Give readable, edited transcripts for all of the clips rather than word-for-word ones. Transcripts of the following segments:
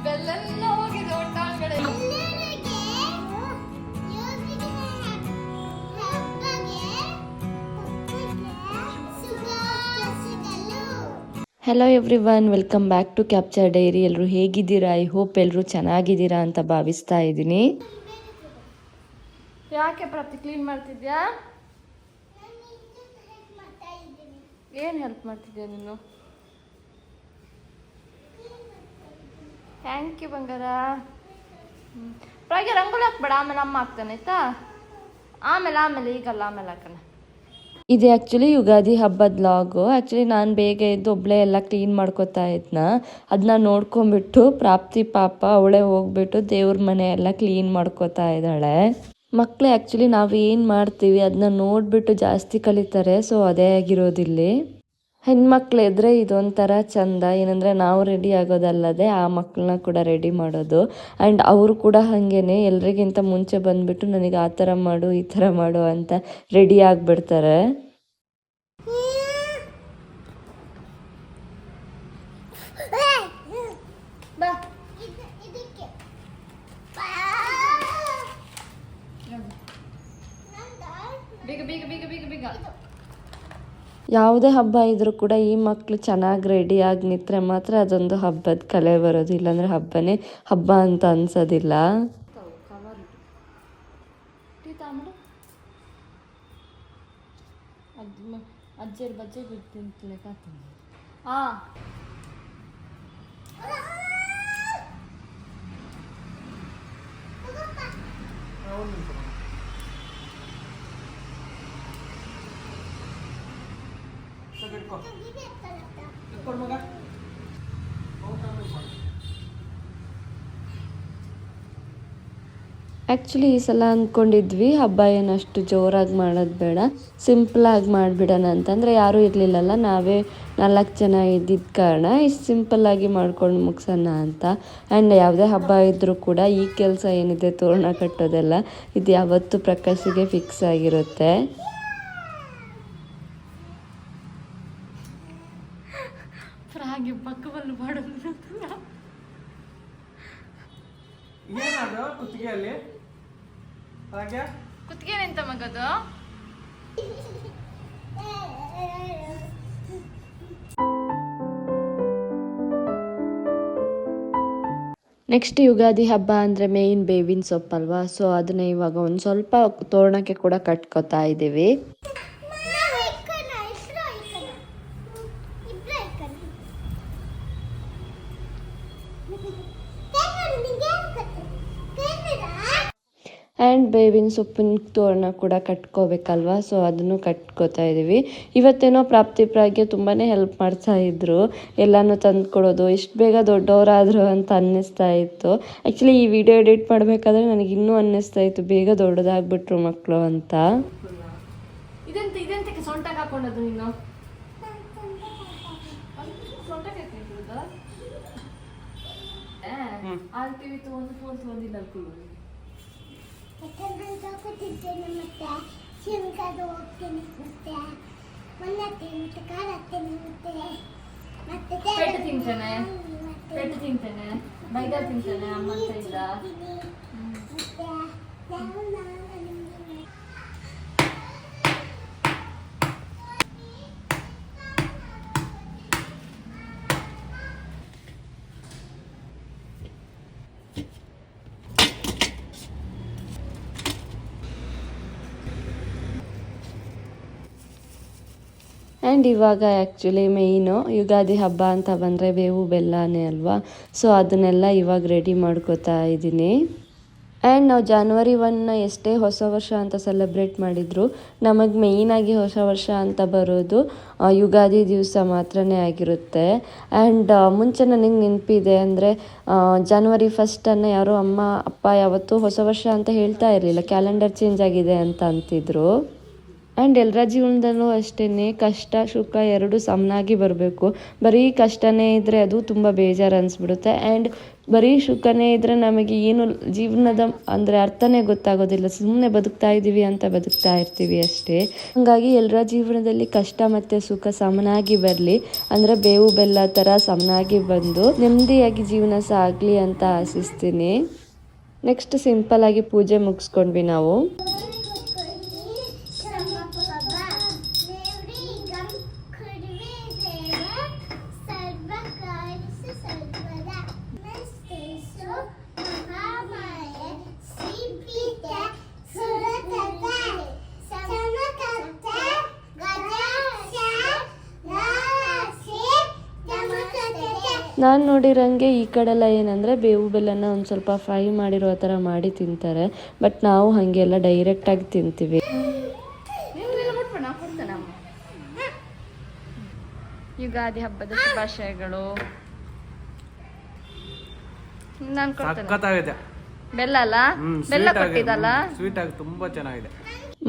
ಬೆಲ್ಲೆಲ್ಲ ಹೋಗಿದೆ ಒಟ್ಟಾಂಗಡೆ. Hello everyone, welcome back to Capture Diary. ಎಲ್ಲರೂ ಹೇಗಿದ್ದೀರಾ? ಐ ಹೋಪ್ ಎಲ್ಲರೂ ಚೆನ್ನಾಗಿದ್ದೀರಾ ಅಂತ ಭಾವಿಸ್ತಾ ಇದ್ದೀನಿ. ಯಾಕೆ ಪ್ರಾಪ್ತಿ ಕ್ಲೀನ್ ಮಾಡ್ತಿದ್ಯಾ? ಏನು ಹೆಲ್ಪ್ ಮಾಡ್ತಿದ್ಯಾ ನೀನು? ಥ್ಯಾಂಕ್ ಯು ಬಂಗಾರ. ಪ್ರಾಗೆ ರಂಗೋಲಿ ಹಾಕ್ಬೇಡ, ಆಮೇಲೆ ಅಮ್ಮ ಹಾಕ್ತಾನೆ ಆಯ್ತಾ? ಆಮೇಲೆ ಈಗಲ್ಲ, ಆಮೇಲೆ ಹಾಕೋಣ. ಇದು ಆ್ಯಕ್ಚುಲಿ ಯುಗಾದಿ ಹಬ್ಬದ ಲಾಗು. ಆ್ಯಕ್ಚುಲಿ ನಾನು ಬೇಗ ಎದ್ದು ಒಬ್ಬಳೇ ಎಲ್ಲ ಕ್ಲೀನ್ ಮಾಡ್ಕೊತಾ ಇದ್ನ. ಅದನ್ನ ನೋಡ್ಕೊಂಬಿಟ್ಟು ಪ್ರಾಪ್ತಿ ಪಾಪ ಅವಳೇ ಹೋಗ್ಬಿಟ್ಟು ದೇವ್ರ ಮನೆ ಎಲ್ಲ ಕ್ಲೀನ್ ಮಾಡ್ಕೊತಾ ಇದ್ದಾಳೆ. ಮಕ್ಕಳು ಆ್ಯಕ್ಚುಲಿ ನಾವು ಏನು ಮಾಡ್ತೀವಿ ಅದನ್ನ ನೋಡಿಬಿಟ್ಟು ಜಾಸ್ತಿ ಕಲಿತಾರೆ. ಸೊ ಅದೇ ಆಗಿರೋದಿಲ್ಲಿ. ಹೆಣ್ಮಕ್ಳು ಇದ್ದರೆ ಇದೊಂಥರ ಚಂದ. ಏನಂದರೆ ನಾವು ರೆಡಿ ಆಗೋದಲ್ಲದೆ ಆ ಮಕ್ಕಳನ್ನ ಕೂಡ ರೆಡಿ ಮಾಡೋದು. ಆ್ಯಂಡ್ ಅವರು ಕೂಡ ಹಾಗೇನೆ ಎಲ್ರಿಗಿಂತ ಮುಂಚೆ ಬಂದುಬಿಟ್ಟು ನನಗೆ ಆ ಥರ ಮಾಡು ಈ ಥರ ಮಾಡು ಅಂತ ರೆಡಿ ಆಗಿಬಿಡ್ತಾರೆ. ಯಾವುದೇ ಹಬ್ಬ ಇದ್ರೂ ಕೂಡ ಈ ಮಕ್ಕಳು ಚೆನ್ನಾಗಿ ರೆಡಿಯಾಗಿ ನಿಂತರೆ ಮಾತ್ರ ಅದೊಂದು ಹಬ್ಬದ ಕಲೆ ಬರೋದು. ಇಲ್ಲಾಂದರೆ ಹಬ್ಬನೇ ಹಬ್ಬ ಅಂತ ಅನ್ಸೋದಿಲ್ಲ. ಆ್ಯಕ್ಚುಲಿ ಈ ಸಲ ಅಂದ್ಕೊಂಡಿದ್ವಿ ಹಬ್ಬ ಏನಷ್ಟು ಜೋರಾಗಿ ಮಾಡೋದು ಬೇಡ, ಸಿಂಪಲಾಗಿ ಮಾಡಿಬಿಡೋಣ ಅಂತಂದರೆ ಯಾರೂ ಇರಲಿಲ್ಲಲ್ಲ, ನಾವೇ 4 ಜನ ಇದ್ದಿದ್ದ ಕಾರಣ ಇಷ್ಟು ಸಿಂಪಲ್ಲಾಗಿ ಮಾಡ್ಕೊಂಡು ಮುಗಿಸೋಣ ಅಂತ. ಆ್ಯಂಡ್ ಯಾವುದೇ ಹಬ್ಬ ಇದ್ದರೂ ಕೂಡ ಈ ಕೆಲಸ ಏನಿದೆ ತೋರಣ ಕಟ್ಟೋದೆಲ್ಲ ಇದು ಯಾವತ್ತೂ ಪ್ರಕಾಶಿಗೆ ಫಿಕ್ಸ್ ಆಗಿರುತ್ತೆ. ಹಾಗೆ ಪಕ್ಕದಲ್ಲಿ ಮಾಡೋದು ಕುತ್ತಿಗೆ ನಿಂತ ಮಗದು. ನೆಕ್ಸ್ಟ್ ಯುಗಾದಿ ಹಬ್ಬ ಅಂದರೆ ಮೇಯ್ನ್ ಬೇವಿನ ಸೊಪ್ಪಲ್ವಾ. ಸೊ ಅದನ್ನ ಇವಾಗ ಒಂದು ಸ್ವಲ್ಪ ತೋರಣಕ್ಕೆ ಕೂಡ ಕಟ್ಕೋತಾ ಇದ್ದೀವಿ. ಆ್ಯಂಡ್ ಬೇವಿನ ಸೊಪ್ಪಿನ ತೋರಣ ಕೂಡ ಕಟ್ಕೋಬೇಕಲ್ವಾ. ಸೊ ಅದನ್ನು ಕಟ್ಕೋತಾ ಇದ್ದೀವಿ. ಇವತ್ತೇನೋ ಪ್ರಾಪ್ತಿ ತುಂಬಾ ಹೆಲ್ಪ್ ಮಾಡ್ತಾ ಇದ್ರು, ಎಲ್ಲನೂ ತಂದು ಕೊಡೋದು. ಇಷ್ಟು ಬೇಗ ದೊಡ್ಡವರಾದರು ಅಂತ ಅನ್ನಿಸ್ತಾ ಇತ್ತು. ಆ್ಯಕ್ಚುಲಿ ಈ ವಿಡಿಯೋ ಎಡಿಟ್ ಮಾಡಬೇಕಾದ್ರೆ ನನಗೆ ಇನ್ನೂ ಅನ್ನಿಸ್ತಾ ಇತ್ತು ಬೇಗ ದೊಡ್ಡದಾಗ್ಬಿಟ್ರು ಮಕ್ಕಳು ಅಂತ. ಇದೆಂತಕ್ಕೆ ಸೊಂಟಕ್ಕೆ ಹಾಕೊಂಡದು ನೀನು? ಆಲ್ಟಿವಿ ಒಂದು ಫೋನ್ ತೊಗೊಂಡಿಲ್ಲ ಅನ್ಕೊಳ್ಳೋದು. ಪೆಟ್ಟು ತಿಂತೇನೆ, ಮೈದಾ ತಿಂತೇನೆ, ಅಮ್ಮ ಇಲ್ಲ. ಆ್ಯಂಡ್ ಇವಾಗ ಆ್ಯಕ್ಚುಲಿ ಮೇಯ್ನು ಯುಗಾದಿ ಹಬ್ಬ ಅಂತ ಬಂದರೆ ಬೇವು ಬೆಲ್ಲನೇ ಅಲ್ವಾ. ಸೊ ಅದನ್ನೆಲ್ಲ ಇವಾಗ ರೆಡಿ ಮಾಡ್ಕೋತಾ ಇದ್ದೀನಿ. ಆ್ಯಂಡ್ ನಾವು January 1 ಎಷ್ಟೇ ಹೊಸ ವರ್ಷ ಅಂತ ಸೆಲೆಬ್ರೇಟ್ ಮಾಡಿದ್ರು, ನಮಗೆ ಮೇಯ್ನಾಗಿ ಹೊಸ ವರ್ಷ ಅಂತ ಬರೋದು ಯುಗಾದಿ ದಿವಸ ಮಾತ್ರನೇ ಆಗಿರುತ್ತೆ. ಆ್ಯಂಡ್ ಮುಂಚೆ ನನಗೆ ನೆನಪಿದೆ ಅಂದರೆ January 1 ಯಾರೋ ಅಮ್ಮ ಅಪ್ಪ ಯಾವತ್ತೂ ಹೊಸ ವರ್ಷ ಅಂತ ಹೇಳ್ತಾ ಇರಲಿಲ್ಲ, ಕ್ಯಾಲೆಂಡರ್ ಚೇಂಜ್ ಆಗಿದೆ ಅಂತ ಅಂತಿದ್ರು. ಆ್ಯಂಡ್ ಎಲ್ಲರ ಜೀವನದಲ್ಲೂ ಅಷ್ಟೇ ಕಷ್ಟ ಸುಖ ಎರಡೂ ಸಮನಾಗಿ ಬರಬೇಕು. ಬರೀ ಕಷ್ಟನೇ ಇದ್ದರೆ ಅದು ತುಂಬ ಬೇಜಾರು ಅನಿಸ್ಬಿಡುತ್ತೆ. ಆ್ಯಂಡ್ ಬರೀ ಸುಖನೇ ಇದ್ದರೆ ನಮಗೆ ಏನು ಜೀವನದ ಅಂದರೆ ಅರ್ಥನೇ ಗೊತ್ತಾಗೋದಿಲ್ಲ. ಸುಮ್ಮನೆ ಬದುಕ್ತಾ ಇದ್ದೀವಿ ಅಂತ ಬದುಕ್ತಾ ಇರ್ತೀವಿ ಅಷ್ಟೇ. ಹಾಗಾಗಿ ಎಲ್ಲರ ಜೀವನದಲ್ಲಿ ಕಷ್ಟ ಮತ್ತು ಸುಖ ಸಮನಾಗಿ ಬರಲಿ, ಅಂದರೆ ಬೇವು ಬೆಲ್ಲ ಥರ ಸಮನಾಗಿ ಬಂದು ನೆಮ್ಮದಿಯಾಗಿ ಜೀವನ ಸಾಗಲಿ ಅಂತ ಆಶಿಸ್ತೀನಿ. ನೆಕ್ಸ್ಟ್ ಸಿಂಪಲ್ಲಾಗಿ ಪೂಜೆ ಮುಗಿಸ್ಕೊಂಡ್ವಿ ನಾವು. ನಾನು ನೋಡಿರಂಗೆ ಈ ಕಡೆಲ್ಲ ಏನಂದರೆ ಬೇವು ಬೆಲ್ಲನ ಒಂದು ಸ್ವಲ್ಪ ಫ್ರೈ ಮಾಡಿರೋ ಥರ ಮಾಡಿ ತಿಂತಾರೆ. ಬಟ್ ನಾವು ಹಾಗೆಲ್ಲ ಡೈರೆಕ್ಟಾಗಿ ತಿಂತೀವಿ. ಯುಗಾದಿ ಹಬ್ಬದ ಶುಭಾಶಯಗಳು. ಬೆಲ್ಲ ಅಲ್ಲ, ಬೆಲ್ಲ ಕೊಟ್ಟಿದ್ದಲ್ಲ, ಸ್ವೀಟ್ ಆಗಿ ತುಂಬಾ ಚೆನ್ನಾಗಿದೆ.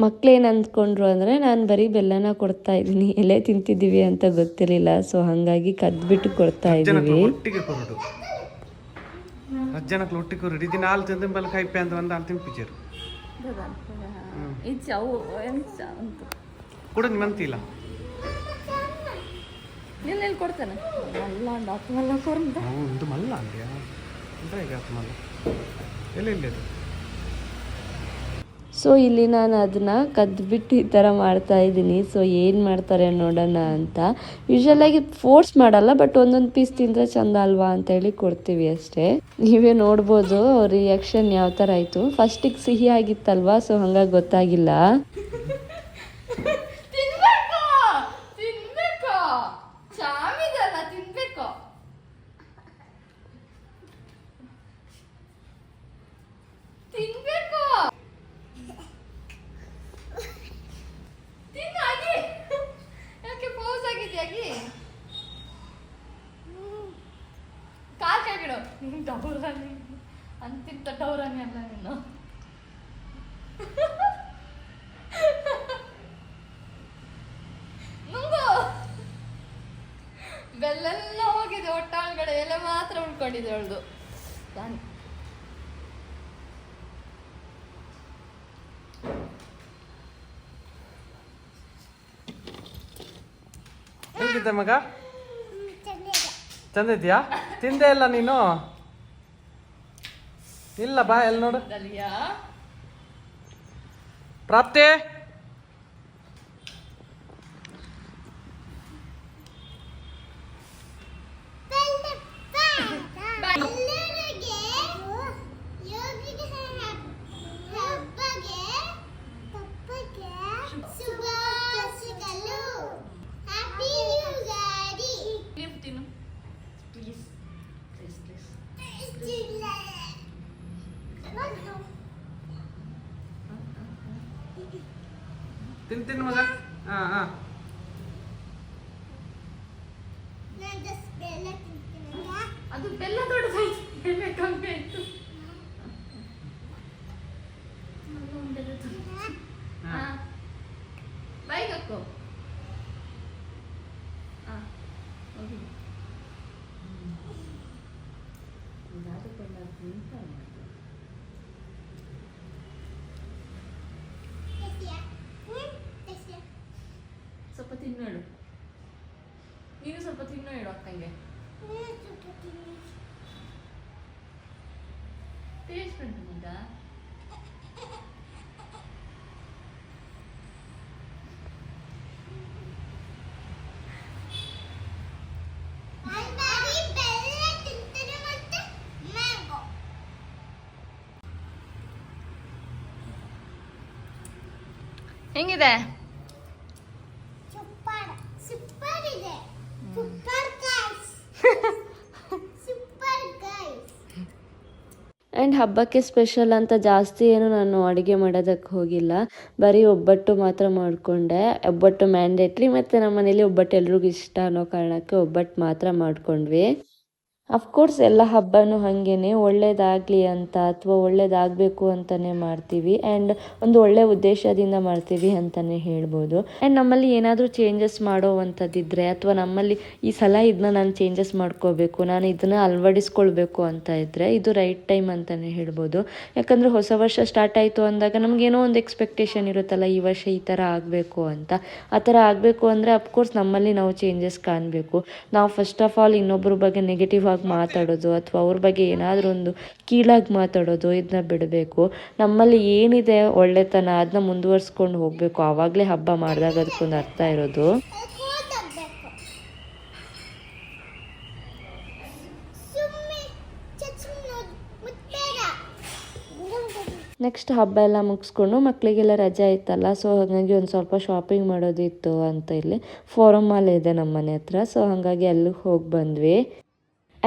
ಮಕ್ಳೇನು ಅಂದ್ಕೊಂಡ್ರು ಅಂದರೆ ನಾನು ಬರೀ ಬೆಲ್ಲನ ಕೊಡ್ತಾ ಇದ್ದೀನಿ, ಎಲೆ ತಿಂತಿದ್ದೀವಿ ಅಂತ ಗೊತ್ತಿರಲಿಲ್ಲ. ಸೊ ಹಾಗಾಗಿ ಕದ್ಬಿಟ್ಟು ಕೊಡ್ತಾ ಇದ್ದೀವಿ. ಒಟ್ಟಿಗೆ ಕೊರಡು ಅಜ್ಜನಕ್ಕೆ ಒಟ್ಟಿಗೆ ಕೊರಡು ಇದು ನಾಲ್ಕು ತಿಂದ ಬಲ್ಲ ಕೈಪೆ ಅಂತ ಒಂದು ಅಲ್ಲಿ ತಿಂಪಿಚರು ಕೂಡ ನಿಮ್ಮಂತಿಲ್ಲ ಎಲ್ಲೆಲ್ಲಿ ಕೊಡ್ತಾನೆ ಮಲ್ಲ ಮಲ್ಲ ಕೊರ್ದ ಇದು ಮಲ್ಲ ಅಂದ್ಯಾ ಅಂತ ಈಗ ಮಲ್ಲ ಎಲ್ಲೆಲ್ಲಿ ಅದು. ಸೊ ಇಲ್ಲಿ ನಾನು ಅದನ್ನ ಕದ್ಬಿಟ್ಟು ಈ ಥರ ಮಾಡ್ತಾ ಇದ್ದೀನಿ. ಸೊ ಏನು ಮಾಡ್ತಾರೆ ನೋಡೋಣ ಅಂತ. ಯೂಶಲಾಗಿ ಫೋರ್ಸ್ ಮಾಡಲ್ಲ, ಬಟ್ ಒಂದೊಂದು ಪೀಸ್ ತಿಂದರೆ ಚಂದ ಅಲ್ವಾ ಅಂತೇಳಿ ಕೊಡ್ತೀವಿ ಅಷ್ಟೇ. ನೀವೇ ನೋಡ್ಬೋದು ರಿಯಾಕ್ಷನ್ ಯಾವ ಥರ ಆಯಿತು. ಫಸ್ಟಿಗೆ ಸಿಹಿ ಆಗಿತ್ತಲ್ವಾ, ಸೊ ಹಂಗಾಗಿ ಗೊತ್ತಾಗಿಲ್ಲ. ಅಂತಿಂತ ಡೌರಾನಿ ಅಲ್ಲ ನೀನು. ಬೆಲ್ಲೆಲ್ಲ ಹೋಗಿದೆ ಒಟ್ಟಾಳ್ಗಡೆ, ಎಲೆ ಮಾತ್ರ ಉಳ್ಕೊಂಡಿದೆ ಅವಳ್ದು. ಹೇಗಿದ್ದೆ ಮಗ? ಚಂದ ಇದೆಯಾ? ತಿಂದೆ ಇಲ್ಲ ನೀನು? ಇಲ್ಲ ಬಾ ಎಲ್ಲಿ ನೋಡು. ಪ್ರಾಪ್ತಿ ತಿಂತೀನಿ ಮಗ. ಹಾ ಹಾ ಅದು ಬೆಲ್ಲ ದೊಡ್ಡದಾಯ್ತು, ಬೆಲ್ಲ ಕಮ್ಮಿ ಆಯ್ತು. ಬೈಕ್ ಹಾಕೋ. ಸ್ವಲ್ಪ ತಿನ್ನೋಳು ನೀನು, ಸ್ವಲ್ಪ ತಿನ್ನೋ ಹೇಳು ಅಕ್ಕಂಗೆ. ಟೇಸ್ಟ್ ಉಂಟು ಮಗ. ಹೆಂಗಿದೆ? ಆ್ಯಂಡ್ ಹಬ್ಬಕ್ಕೆ ಸ್ಪೆಷಲ್ ಅಂತ ಜಾಸ್ತಿ ಏನು ನಾನು ಅಡುಗೆ ಮಾಡೋದಕ್ಕೆ ಹೋಗಿಲ್ಲ. ಬರೀ ಒಬ್ಬಟ್ಟು ಮಾತ್ರ ಮಾಡಿಕೊಂಡೆ. ಒಬ್ಬಟ್ಟು ಮ್ಯಾಂಡೇಟ್ರಿ, ಮತ್ತು ನಮ್ಮ ಮನೇಲಿ ಒಬ್ಬಟ್ಟು ಎಲ್ರಿಗೂ ಇಷ್ಟ ಅನ್ನೋ ಕಾರಣಕ್ಕೆ ಒಬ್ಬಟ್ಟು ಮಾತ್ರ ಮಾಡ್ಕೊಂಡ್ವಿ. ಅಫ್ಕೋರ್ಸ್ ಎಲ್ಲ ಹಬ್ಬನೂ ಹಾಗೇ ಒಳ್ಳೇದಾಗಲಿ ಅಂತ ಅಥವಾ ಒಳ್ಳೇದಾಗಬೇಕು ಅಂತಲೇ ಮಾಡ್ತೀವಿ ಆ್ಯಂಡ್ ಒಂದು ಒಳ್ಳೆ ಉದ್ದೇಶದಿಂದ ಮಾಡ್ತೀವಿ ಅಂತಲೇ ಹೇಳ್ಬೋದು. ಆ್ಯಂಡ್ ನಮ್ಮಲ್ಲಿ ಏನಾದರೂ ಚೇಂಜಸ್ ಮಾಡೋವಂಥದ್ದಿದ್ರೆ ಅಥವಾ ನಮ್ಮಲ್ಲಿ ಈ ಸಲ ಇದನ್ನ ನಾನು ಚೇಂಜಸ್ ಮಾಡ್ಕೋಬೇಕು, ನಾನು ಇದನ್ನು ಅಳವಡಿಸ್ಕೊಳ್ಬೇಕು ಅಂತ ಇದ್ದರೆ ಇದು ರೈಟ್ ಟೈಮ್ ಅಂತಲೇ ಹೇಳ್ಬೋದು. ಯಾಕಂದರೆ ಹೊಸ ವರ್ಷ ಸ್ಟಾರ್ಟ್ ಆಯಿತು ಅಂದಾಗ ನಮಗೇನೋ ಒಂದು ಎಕ್ಸ್ಪೆಕ್ಟೇಷನ್ ಇರುತ್ತಲ್ಲ, ಈ ವರ್ಷ ಈ ಥರ ಆಗಬೇಕು ಅಂತ. ಆ ಥರ ಆಗಬೇಕು ಅಂದರೆ ಅಫ್ಕೋರ್ಸ್ ನಮ್ಮಲ್ಲಿ ನಾವು ಚೇಂಜಸ್ ಕಾಣಬೇಕು. ನಾವು ಫಸ್ಟ್ ಆಫ್ ಆಲ್ ಇನ್ನೊಬ್ಬರ ಬಗ್ಗೆ ನೆಗೆಟಿವ್ ಆಗಿ ಮಾತಾಡೋದು ಅಥವಾ ಅವ್ರ ಬಗ್ಗೆ ಏನಾದರೂ ಒಂದು ಕೀಳಾಗಿ ಮಾತಾಡೋದು ಇದನ್ನ ಬಿಡಬೇಕು. ನಮ್ಮಲ್ಲಿ ಏನಿದೆ ಒಳ್ಳೆತನ ಅದನ್ನ ಮುಂದುವರ್ಸ್ಕೊಂಡು ಹೋಗಬೇಕು. ಆವಾಗಲೇ ಹಬ್ಬ ಮಾಡಿದಾಗ ಅದಕ್ಕೊಂದು ಅರ್ಥ ಇರೋದು. ನೆಕ್ಸ್ಟ್ ಹಬ್ಬ ಎಲ್ಲ ಮುಗಿಸ್ಕೊಂಡು ಮಕ್ಕಳಿಗೆಲ್ಲ ರಜೆ ಇತ್ತಲ್ಲ, ಸೊ ಹಾಗಾಗಿ ಒಂದು ಸ್ವಲ್ಪ ಶಾಪಿಂಗ್ ಮಾಡೋದಿತ್ತು ಅಂತ ಇಲ್ಲಿ ಫೋರಮ್ ಮಾಲ್ ಇದೆ ನಮ್ಮ ಮನೆ ಹತ್ರ. ಸೊ ಹಾಗಾಗಿ ಅಲ್ಲಿಗೆ ಹೋಗಿ ಬಂದ್ವಿ.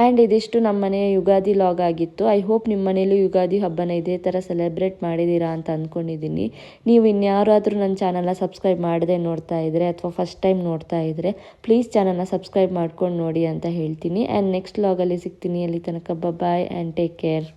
ಆ್ಯಂಡ್ ಇದಿಷ್ಟು ನಮ್ಮ ಮನೆಯ ಯುಗಾದಿ ಲಾಗ್ ಆಗಿತ್ತು. ಐ ಹೋಪ್ ನಿಮ್ಮ ಮನೇಲಿ ಯುಗಾದಿ ಹಬ್ಬನ ಇದೇ ಥರ ಸೆಲೆಬ್ರೇಟ್ ಮಾಡಿದ್ದೀರಾ ಅಂತ ಅಂದ್ಕೊಂಡಿದ್ದೀನಿ. ನೀವು ಇನ್ಯಾರಾದರೂ ನನ್ನ ಚಾನಲ್ನ ಸಬ್ಸ್ಕ್ರೈಬ್ ಮಾಡದೆ ನೋಡ್ತಾ ಇದ್ದರೆ ಅಥವಾ ಫಸ್ಟ್ ಟೈಮ್ ನೋಡ್ತಾ ಇದ್ದರೆ ಪ್ಲೀಸ್ ಚಾನಲ್ನ ಸಬ್ಸ್ಕ್ರೈಬ್ ಮಾಡ್ಕೊಂಡು ನೋಡಿ ಅಂತ ಹೇಳ್ತೀನಿ. ಆ್ಯಂಡ್ ನೆಕ್ಸ್ಟ್ ಲಾಗಲ್ಲಿ ಸಿಗ್ತೀನಿ. ಅಲ್ಲಿ ತನಕ ಬಾಯ್ ಆ್ಯಂಡ್ ಟೇಕ್ ಕೇರ್.